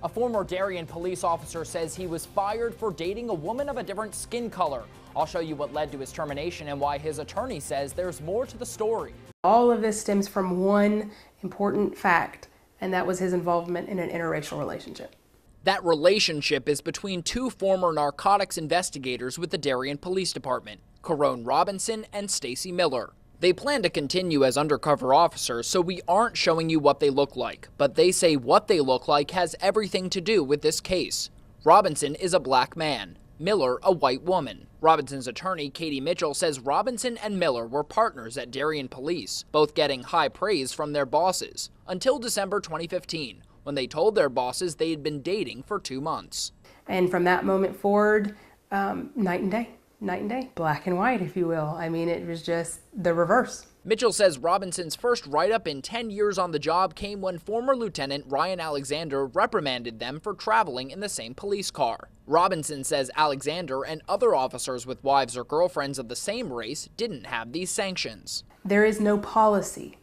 A former Darien police officer says he was fired for dating a woman of a different skin color. I'll show you what led to his termination and why his attorney says there's more to the story. All of this stems from one important fact, and that was his involvement in an interracial relationship. That relationship is between two former narcotics investigators with the Darien Police Department, Corone Robinson and Stacy Miller. They plan to continue as undercover officers, so we aren't showing you what they look like, but they say what they look like has everything to do with this case. Robinson is a black man, Miller a white woman. Robinson's attorney, Katie Mitchell, says Robinson and Miller were partners at Darien Police, both getting high praise from their bosses, until December 2015, when they told their bosses they had been dating for 2 months. And from that moment forward, night and day, black and white, if you will. I mean, it was just the reverse. Mitchell says Robinson's first write-up in 10 years on the job came when former Lieutenant Ryan Alexander reprimanded them for traveling in the same police car. Robinson says Alexander and other officers with wives or girlfriends of the same race didn't have these sanctions. There is no policy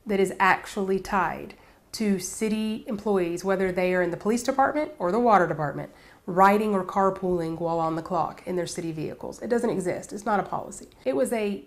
that is actually tied to city employees, whether they are in the police department or the water department, riding or carpooling while on the clock in their city vehicles. It doesn't exist. It's not a policy. It was a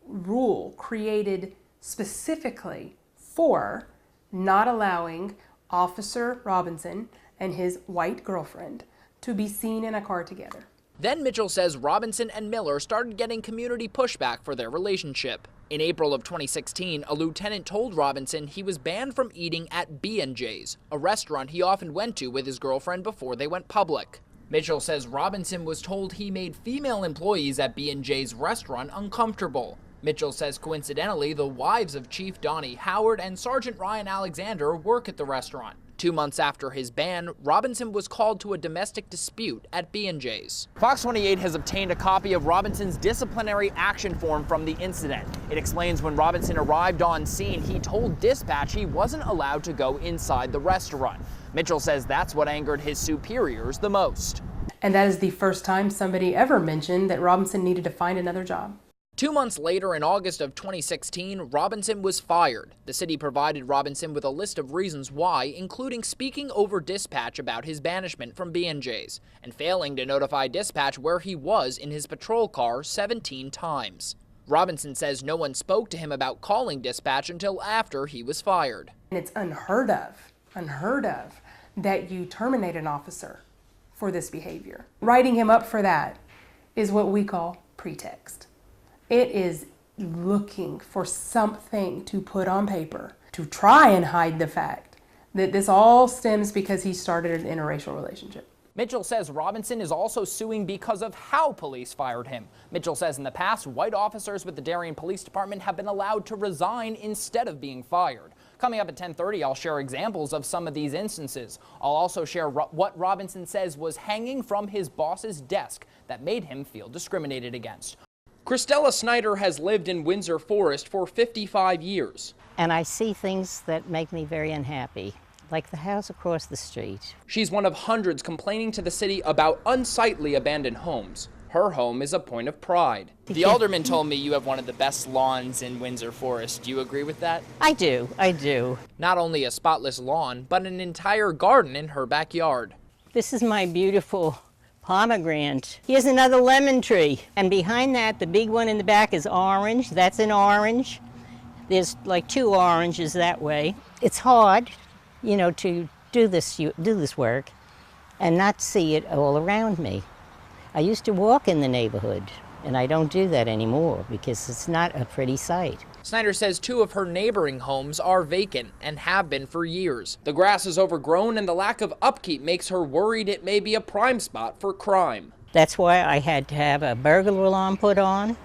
rule created specifically for not allowing Officer Robinson and his white girlfriend to be seen in a car together. Then Mitchell says Robinson and Miller started getting community pushback for their relationship. In April of 2016, a lieutenant told Robinson he was banned from eating at MMJ's, a restaurant he often went to with his girlfriend before they went public. Mitchell says Robinson was told he made female employees at MMJ's restaurant uncomfortable. Mitchell says coincidentally, the wives of Chief Donnie Howard and Sergeant Ryan Alexander work at the restaurant. 2 months after his ban, Robinson was called to a domestic dispute at MMJ's. Fox 28 has obtained a copy of Robinson's disciplinary action form from the incident. It explains when Robinson arrived on scene, he told dispatch he wasn't allowed to go inside the restaurant. Mitchell says that's what angered his superiors the most. And that is the first time somebody ever mentioned that Robinson needed to find another job. 2 months later, in August of 2016, Robinson was fired. The city provided Robinson with a list of reasons why, including speaking over dispatch about his banishment from MMJ's and failing to notify dispatch where he was in his patrol car 17 times. Robinson says no one spoke to him about calling dispatch until after he was fired. And it's unheard of that you terminate an officer for this behavior. Writing him up for that is what we call pretext. It is looking for something to put on paper to try and hide the fact that this all stems because he started an interracial relationship. Mitchell says Robinson is also suing because of how police fired him. Mitchell says in the past, white officers with the Darien Police Department have been allowed to resign instead of being fired. Coming up at 10:30, I'll share examples of some of these instances. I'll also share what Robinson says was hanging from his boss's desk that made him feel discriminated against. Christella Snyder has lived in Windsor Forest for 55 years. And I see things that make me very unhappy, like the house across the street. She's one of hundreds complaining to the city about unsightly abandoned homes. Her home is a point of pride. The alderman told me you have one of the best lawns in Windsor Forest. Do you agree with that? I do. Not only a spotless lawn, but an entire garden in her backyard. This is my beautiful pomegranate. Here's another lemon tree. And behind that, the big one in the back is orange. That's an orange. There's like 2 oranges that way. It's hard, you know, to do this work and not see it all around me. I used to walk in the neighborhood, and I don't do that anymore because it's not a pretty sight. Snyder says 2 of her neighboring homes are vacant and have been for years. The grass is overgrown and the lack of upkeep makes her worried it may be a prime spot for crime. That's why I had to have a burglar alarm put on,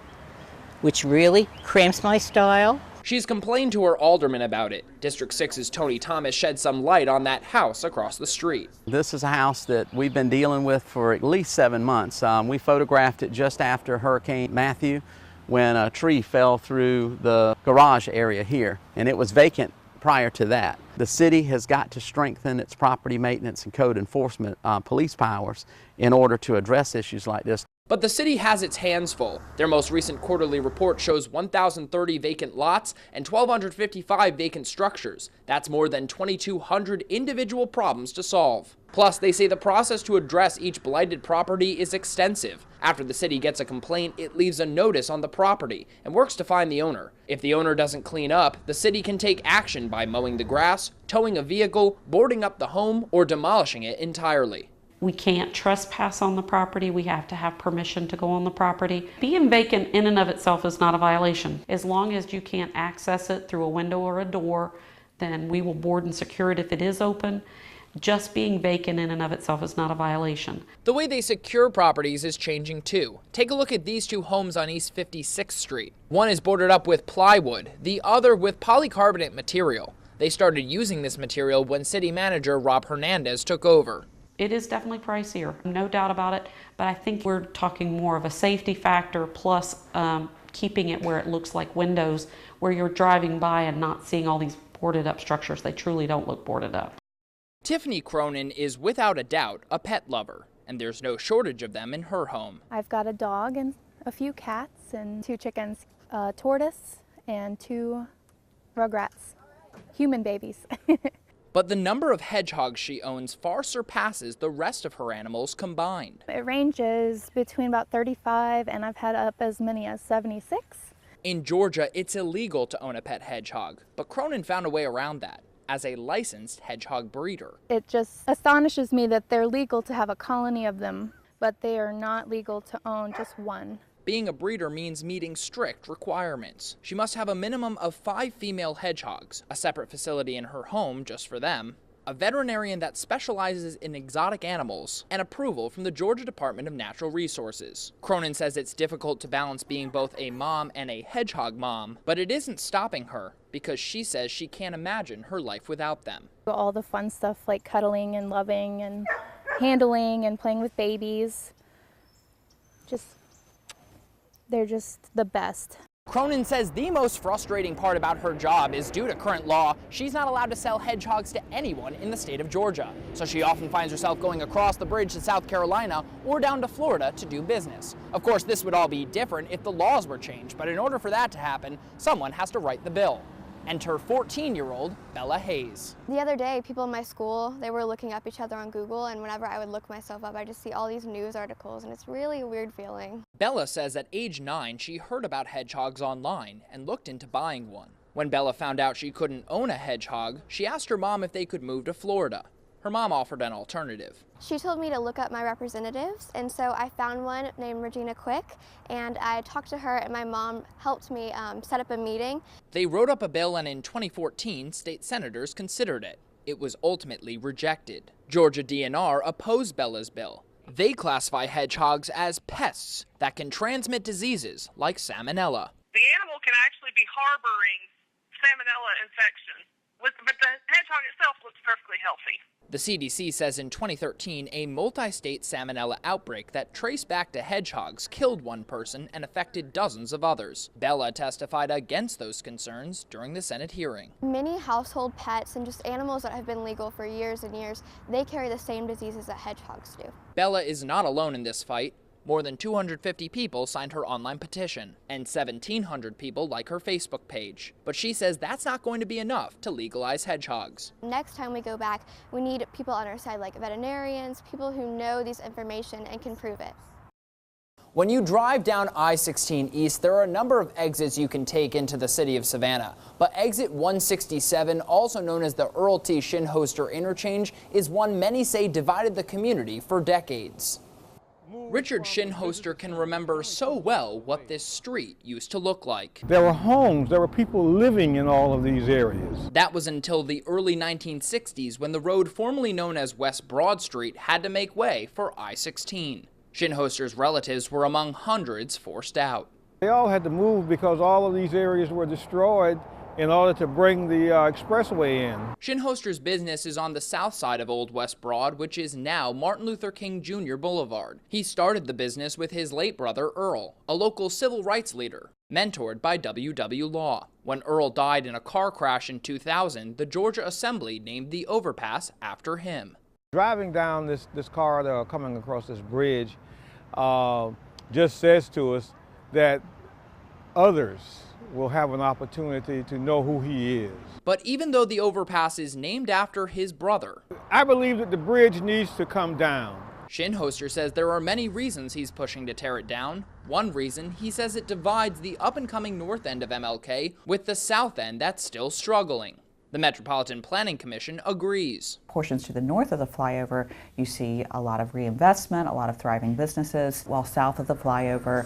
which really cramps my style. She's complained to her alderman about it. District 6's Tony Thomas shed some light on that house across the street. This is a house that we've been dealing with for at least 7 months. We photographed it just after Hurricane Matthew, when a tree fell through the garage area here, and it was vacant prior to that. The city has got to strengthen its property maintenance and code enforcement police powers in order to address issues like this. But the city has its hands full. Their most recent quarterly report shows 1,030 vacant lots and 1,255 vacant structures. That's more than 2,200 individual problems to solve. Plus, they say the process to address each blighted property is extensive. After the city gets a complaint, it leaves a notice on the property and works to find the owner. If the owner doesn't clean up, the city can take action by mowing the grass, towing a vehicle, boarding up the home, or demolishing it entirely. We can't trespass on the property. We have to have permission to go on the property. Being vacant in and of itself is not a violation. As long as you can't access it through a window or a door, then we will board and secure it if it is open. Just being vacant in and of itself is not a violation. The way they secure properties is changing too. Take a look at these two homes on East 56th Street. One is boarded up with plywood, the other with polycarbonate material. They started using this material when city manager Rob Hernandez took over. It is definitely pricier, no doubt about it, but I think we're talking more of a safety factor plus keeping it where it looks like windows, where you're driving by and not seeing all these boarded up structures. They truly don't look boarded up. Tiffany Cronin is without a doubt a pet lover, and there's no shortage of them in her home. I've got a dog and a few cats and 2 chickens, a tortoise and 2 rugrats, human babies. But the number of hedgehogs she owns far surpasses the rest of her animals combined. It ranges between about 35 and I've had up as many as 76. In Georgia, it's illegal to own a pet hedgehog, but Cronin found a way around that as a licensed hedgehog breeder. It just astonishes me that they're legal to have a colony of them, but they are not legal to own just one. Being a breeder means meeting strict requirements. She must have a minimum of 5 female hedgehogs, a separate facility in her home just for them, a veterinarian that specializes in exotic animals, and approval from the Georgia Department of Natural Resources. Cronin says it's difficult to balance being both a mom and a hedgehog mom, but it isn't stopping her because she says she can't imagine her life without them. All the fun stuff like cuddling and loving and handling and playing with babies, they're just the best. Cronin says the most frustrating part about her job is due to current law, she's not allowed to sell hedgehogs to anyone in the state of Georgia. So she often finds herself going across the bridge to South Carolina or down to Florida to do business. Of course, this would all be different if the laws were changed, but in order for that to happen, someone has to write the bill. Enter 14-year-old Bella Hayes. The other day, people in my school, they were looking up each other on Google, and whenever I would look myself up, I just see all these news articles, and it's really a weird feeling. Bella says at age 9, she heard about hedgehogs online and looked into buying one. When Bella found out she couldn't own a hedgehog, she asked her mom if they could move to Florida. Her mom offered an alternative. She told me to look up my representatives, and so I found one named Regina Quick, and I talked to her, and my mom helped me set up a meeting. They wrote up a bill, and in 2014, state senators considered it. It was ultimately rejected. Georgia DNR opposed Bella's bill. They classify hedgehogs as pests that can transmit diseases like salmonella. The animal can actually be harboring salmonella infection, but the hedgehog itself looks perfectly healthy. The CDC says in 2013, a multi-state salmonella outbreak that traced back to hedgehogs killed one person and affected dozens of others. Bella testified against those concerns during the Senate hearing. Many household pets and just animals that have been legal for years and years, they carry the same diseases that hedgehogs do. Bella is not alone in this fight. More than 250 people signed her online petition, and 1,700 people like her Facebook page. But she says that's not going to be enough to legalize hedgehogs. Next time we go back, we need people on our side like veterinarians, people who know this information and can prove it. When you drive down I-16 East, there are a number of exits you can take into the city of Savannah. But exit 167, also known as the Earl T. Shinhoster interchange, is one many say divided the community for decades. Richard Shinhoster can remember so well what this street used to look like. There were homes, there were people living in all of these areas. That was until the early 1960s when the road formerly known as West Broad Street had to make way for I-16. Shinhoster's relatives were among hundreds forced out. They all had to move because all of these areas were destroyed in order to bring the expressway in. Shinhoster's business is on the south side of Old West Broad, which is now Martin Luther King Jr. Boulevard. He started the business with his late brother Earl, a local civil rights leader, mentored by W.W. Law. When Earl died in a car crash in 2000, the Georgia Assembly named the overpass after him. Driving down this corridor, coming across this bridge, just says to us that others will have an opportunity to know who he is. But even though the overpass is named after his brother, I believe that the bridge needs to come down. Shinhoster says there are many reasons he's pushing to tear it down. One reason, he says it divides the up-and-coming north end of MLK with the south end that's still struggling. The Metropolitan Planning Commission agrees. Portions to the north of the flyover, you see a lot of reinvestment, a lot of thriving businesses, while south of the flyover,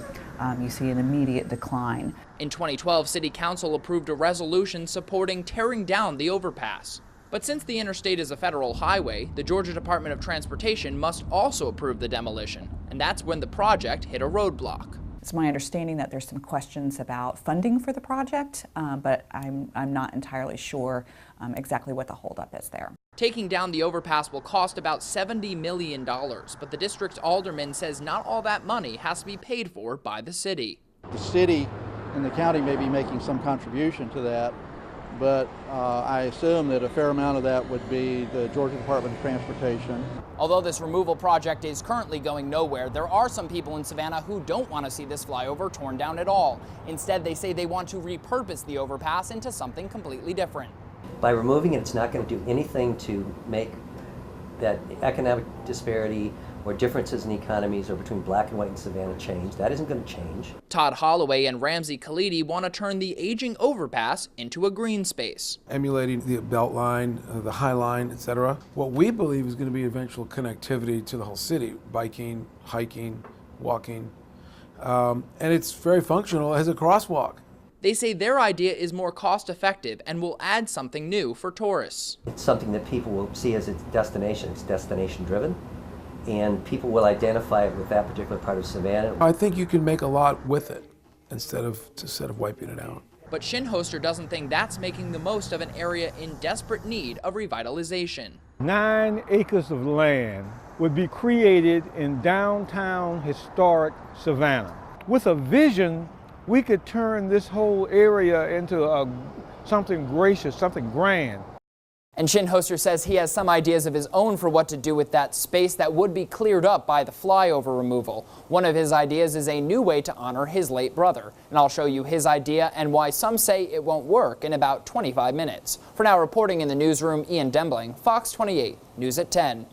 you see an immediate decline. In 2012, City Council approved a resolution supporting tearing down the overpass. But since the interstate is a federal highway, the Georgia Department of Transportation must also approve the demolition, and that's when the project hit a roadblock. It's my understanding that there's some questions about funding for the project, but I'm not entirely sure exactly what the holdup is there. Taking down the overpass will cost about $70 million, but the district's alderman says not all that money has to be paid for by the city. The city and the county may be making some contribution to that, but I assume that a fair amount of that would be the Georgia Department of Transportation. Although this removal project is currently going nowhere, there are some people in Savannah who don't want to see this flyover torn down at all. Instead, they say they want to repurpose the overpass into something completely different. By removing it, it's not going to do anything to make that economic disparity or differences in economies or between black and white and Savannah change. That isn't going to change. Todd Holloway and Ramsey Khalidi want to turn the aging overpass into a green space. Emulating the belt line, the high line, etc. What we believe is going to be eventual connectivity to the whole city, biking, hiking, walking, and it's very functional as a crosswalk. They say their idea is more cost-effective and will add something new for tourists. It's something that people will see as its destination. It's destination-driven, and people will identify it with that particular part of Savannah. I think you can make a lot with it instead of wiping it out. But Shinhoster doesn't think that's making the most of an area in desperate need of revitalization. 9 acres of land would be created in downtown historic Savannah. With a vision, we could turn this whole area into something gracious, something grand. And Shinhoster says he has some ideas of his own for what to do with that space that would be cleared up by the flyover removal. One of his ideas is a new way to honor his late brother. And I'll show you his idea and why some say it won't work in about 25 minutes. For now, reporting in the newsroom, Ian Dembling, Fox 28, News at 10.